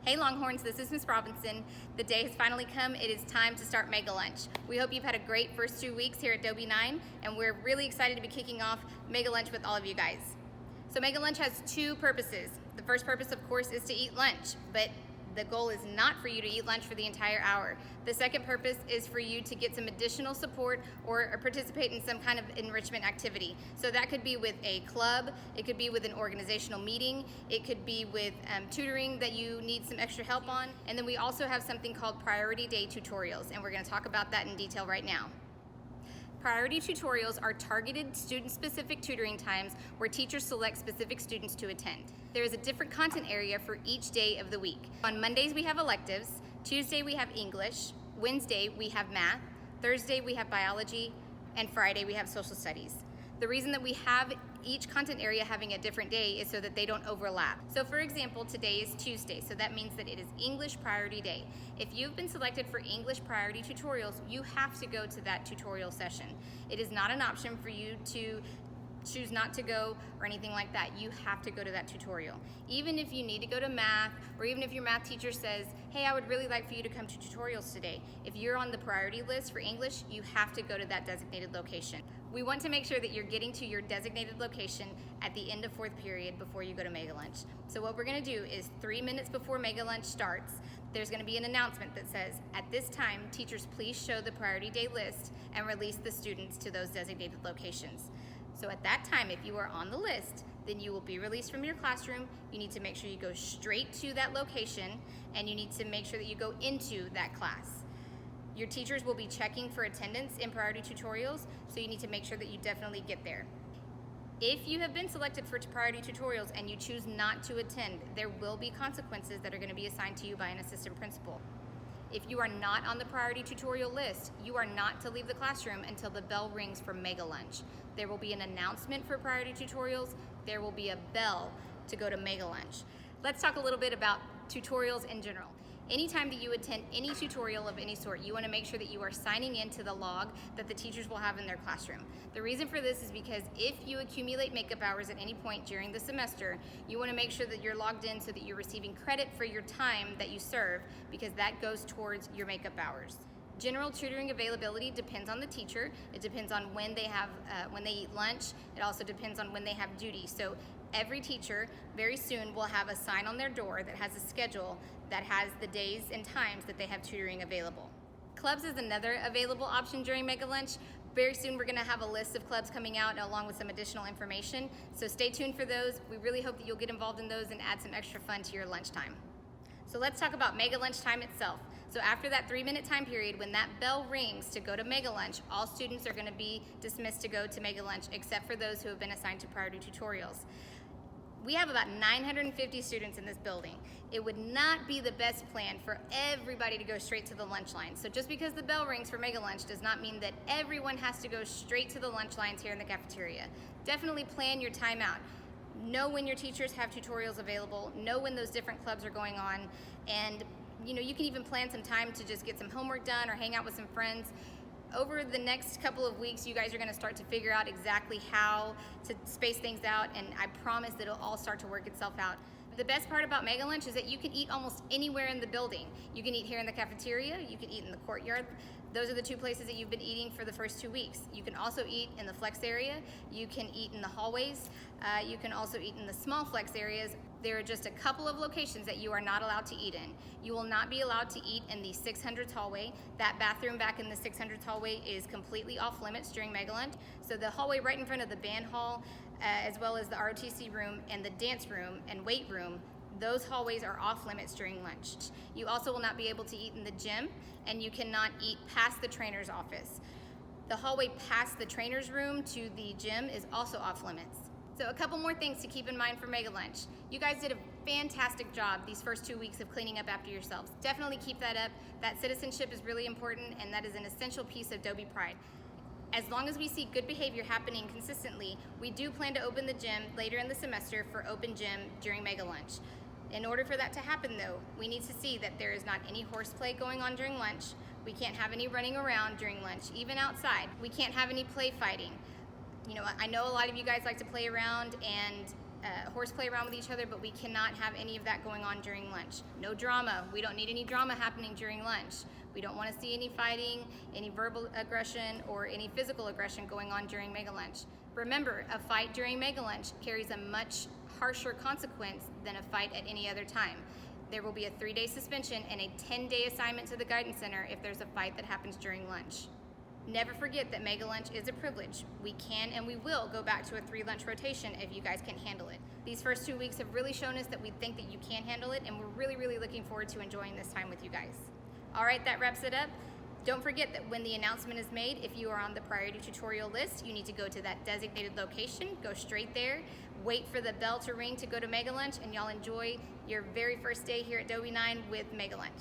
Hey Longhorns, this is Miss Robinson. The day has finally come. It is time to start Mega Lunch. We hope you've had a great first 2 weeks here at Dobie 9, and we're really excited to be kicking off Mega Lunch with all of you guys. So Mega Lunch has two purposes. The first purpose, of course, is to eat lunch, but the goal is not for you to eat lunch for the entire hour. The second purpose is for you to get some additional support or participate in some kind of enrichment activity. So that could be with a club, it could be with an organizational meeting, it could be with tutoring that you need some extra help on. And then we also have something called Priority Day tutorials, and we're going to talk about that in detail right now. Priority tutorials are targeted student-specific tutoring times where teachers select specific students to attend. There is a different content area for each day of the week. On Mondays we have electives, Tuesday we have English, Wednesday we have math, Thursday we have biology, and Friday we have social studies. The reason that we have each content area having a different day is so that they don't overlap. So for example, today is Tuesday, so that means that it is English Priority Day. If you've been selected for English Priority Tutorials, you have to go to that tutorial session. It is not an option for you to choose not to go or anything like that. You have to go to that tutorial. Even if you need to go to math, or even if your math teacher says, hey, I would really like for you to come to tutorials today. If you're on the priority list for English, you have to go to that designated location. We want to make sure that you're getting to your designated location at the end of fourth period before you go to Mega Lunch. So what we're going to do is 3 minutes before Mega Lunch starts, there's going to be an announcement that says, at this time, teachers please show the Priority Day list and release the students to those designated locations. So at that time, if you are on the list, then you will be released from your classroom. You need to make sure you go straight to that location, and you need to make sure that you go into that class. Your teachers will be checking for attendance in priority tutorials, so you need to make sure that you definitely get there. If you have been selected for priority tutorials and you choose not to attend, there will be consequences that are going to be assigned to you by an assistant principal. If you are not on the priority tutorial list, you are not to leave the classroom until the bell rings for Mega Lunch. There will be an announcement for priority tutorials. There will be a bell to go to Mega Lunch. Let's talk a little bit about tutorials in general. Anytime that you attend any tutorial of any sort, you want to make sure that you are signing into the log that the teachers will have in their classroom. The reason for this is because if you accumulate makeup hours at any point during the semester, you want to make sure that you're logged in so that you're receiving credit for your time that you serve, because that goes towards your makeup hours. General tutoring availability depends on the teacher. It depends on when they eat lunch. It also depends on when they have duty. So every teacher very soon will have a sign on their door that has a schedule that has the days and times that they have tutoring available. Clubs is another available option during Mega Lunch. Very soon we're going to have a list of clubs coming out along with some additional information. So stay tuned for those. We really hope that you'll get involved in those and add some extra fun to your lunchtime. So let's talk about Mega Lunch time itself. So after that 3-minute time period, when that bell rings to go to Mega Lunch, all students are going to be dismissed to go to Mega Lunch, except for those who have been assigned to priority tutorials. We have about 950 students in this building. It would not be the best plan for everybody to go straight to the lunch line. So just because the bell rings for Mega Lunch does not mean that everyone has to go straight to the lunch lines here in the cafeteria. Definitely plan your time out. Know when your teachers have tutorials available, know when those different clubs are going on, and you can even plan some time to just get some homework done or hang out with some friends. Over the next couple of weeks, you guys are going to start to figure out exactly how to space things out, and I promise that it'll all start to work itself out. The best part about Mega Lunch is that you can eat almost anywhere in the building. You can eat here in the cafeteria, you can eat in the courtyard. Those are the two places that you've been eating for the first 2 weeks. You can also eat in the flex area, you can eat in the hallways, you can also eat in the small flex areas. There are just a couple of locations that you are not allowed to eat in. You will not be allowed to eat in the 600s hallway. That bathroom back in the 600s hallway is completely off limits during Mega Lunch. So the hallway right in front of the band hall, as well as the ROTC room and the dance room and weight room, those hallways are off limits during lunch. You also will not be able to eat in the gym, and you cannot eat past the trainer's office. The hallway past the trainer's room to the gym is also off limits. So a couple more things to keep in mind for Mega Lunch. You guys did a fantastic job these first 2 weeks of cleaning up after yourselves. Definitely keep that up. That citizenship is really important, and that is an essential piece of Dobie Pride. As long as we see good behavior happening consistently, we do plan to open the gym later in the semester for open gym during Mega Lunch. In order for that to happen though, we need to see that there is not any horseplay going on during lunch. We can't have any running around during lunch, even outside. We can't have any play fighting. I know a lot of you guys like to play around and horseplay around with each other, but we cannot have any of that going on during lunch. No drama. We don't need any drama happening during lunch. We don't want to see any fighting, any verbal aggression, or any physical aggression going on during Mega Lunch. Remember, a fight during Mega Lunch carries a much harsher consequence than a fight at any other time. There will be a 3-day suspension and a 10-day assignment to the Guidance Center if there's a fight that happens during lunch. Never forget that Mega Lunch is a privilege. We can and we will go back to a 3-lunch rotation if you guys can handle it. These first 2 weeks have really shown us that we think that you can handle it, and we're really looking forward to enjoying this time with you guys. All right, that wraps it up. Don't forget that when the announcement is made, if you are on the priority tutorial list, you need to go to that designated location, go straight there, wait for the bell to ring to go to Mega Lunch, and y'all enjoy your very first day here at Dobie 9 with Mega Lunch.